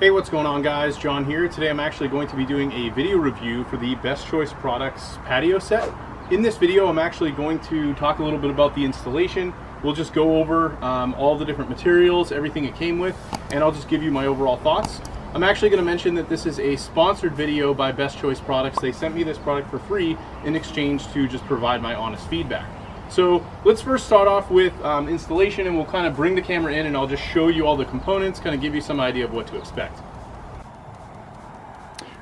Hey, what's going on guys? John here. Today I'm actually going to be doing a video review for the Best Choice Products patio set. In this video I'm actually going to talk a little bit about the installation. We'll just go over all the different materials, everything it came with, and I'll just give you my overall thoughts. I'm actually going to mention that this is a sponsored video by Best Choice Products. They sent me this product for free in exchange to just provide my honest feedback. So let's first start off with installation, and we'll kind of bring the camera in and I'll just show you all the components, kind of give you some idea of what to expect.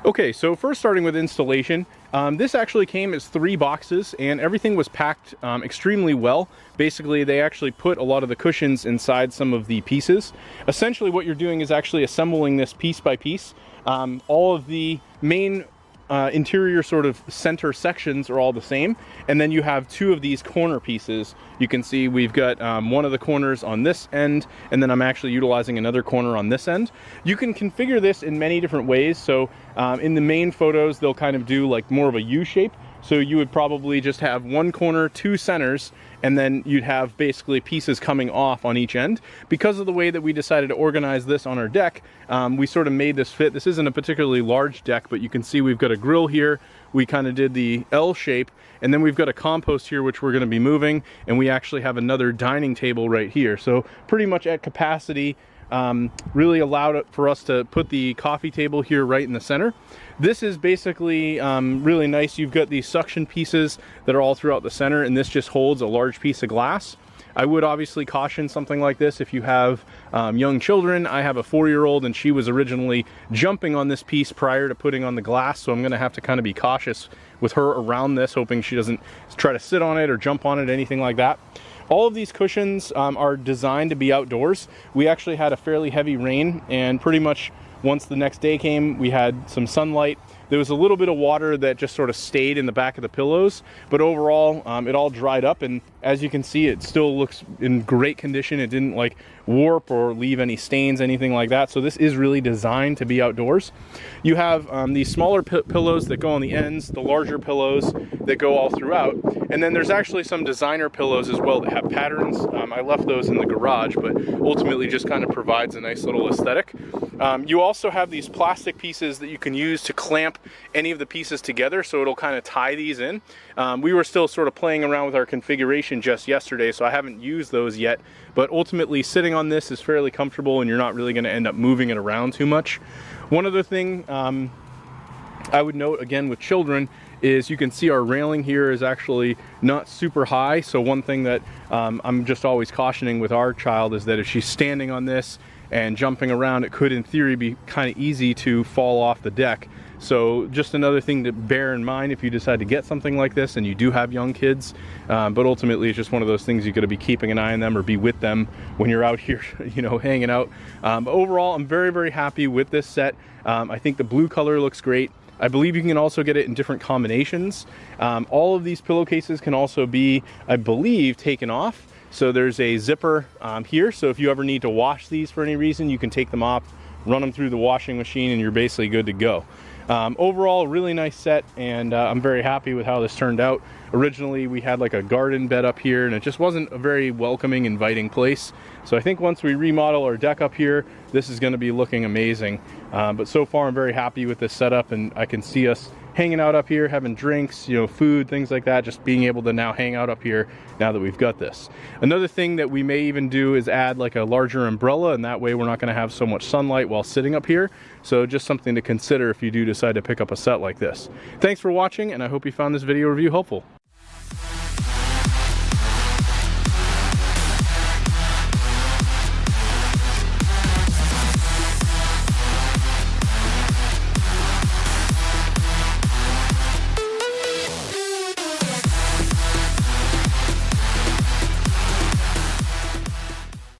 Okay, so first starting with installation, this actually came as 3 boxes and everything was packed extremely well. Basically, they actually put a lot of the cushions inside some of the pieces. Essentially what you're doing is actually assembling this piece by piece. All of the main interior sort of center sections are all the same, and then you have 2 of these corner pieces. You can see we've got one of the corners on this end, and then I'm actually utilizing another corner on this end. You can configure this in many different ways. So in the main photos they'll kind of do like more of a U shape, so you would probably just have 1 corner, 2 centers, and then you'd have basically pieces coming off on each end. Because of the way that we decided to organize this on our deck, we sort of made this fit. This isn't a particularly large deck, but you can see we've got a grill here. We kind of did the L shape, and then we've got a compost here which we're going to be moving, and we actually have another dining table right here. So pretty much at capacity. Really allowed it for us to put the coffee table here right in the center. This is basically really nice. You've got these suction pieces that are all throughout the center, and this just holds a large piece of glass. I would obviously caution something like this if you have young children. I have a 4-year-old and she was originally jumping on this piece prior to putting on the glass, so I'm going to have to kind of be cautious with her around this, hoping she doesn't try to sit on it or jump on it, anything like that. All of these cushions are designed to be outdoors. We actually had a fairly heavy rain, and pretty much once the next day came, we had some sunlight. There was a little bit of water that just sort of stayed in the back of the pillows, but overall it all dried up, and as you can see, it still looks in great condition. It didn't like warp or leave any stains, anything like that. So this is really designed to be outdoors. You have these smaller pillows that go on the ends, the larger pillows that go all throughout, and then there's actually some designer pillows as well that have patterns. I left those in the garage, but ultimately just kind of provides a nice little aesthetic. You also have these plastic pieces that you can use to clamp any of the pieces together, so it'll kind of tie these in. We were still sort of playing around with our configuration just yesterday, so I haven't used those yet, but ultimately sitting on this is fairly comfortable and you're not really going to end up moving it around too much. One other thing I would note, again with children, is you can see our railing here is actually not super high. So one thing that I'm just always cautioning with our child is that if she's standing on this and jumping around, it could in theory be kind of easy to fall off the deck. So just another thing to bear in mind if you decide to get something like this and you do have young kids. But ultimately it's just one of those things you got to be keeping an eye on them or be with them when you're out here, you know, hanging out. But overall, I'm very, very happy with this set. I think the blue color looks great. I believe you can also get it in different combinations. All of these pillowcases can also be, I believe, taken off. So there's a zipper here. So if you ever need to wash these for any reason, you can take them off, run them through the washing machine, and you're basically good to go. Overall, really nice set, and I'm very happy with how this turned out. Originally, we had like a garden bed up here, and it just wasn't a very welcoming, inviting place. So I think once we remodel our deck up here, this is going to be looking amazing. But so far, I'm very happy with this setup, and I can see us hanging out up here, having drinks, you know, food, things like that, just being able to now hang out up here now that we've got this. Another thing that we may even do is add like a larger umbrella, and that way we're not going to have so much sunlight while sitting up here. So just something to consider if you do decide to pick up a set like this. Thanks for watching, and I hope you found this video review helpful.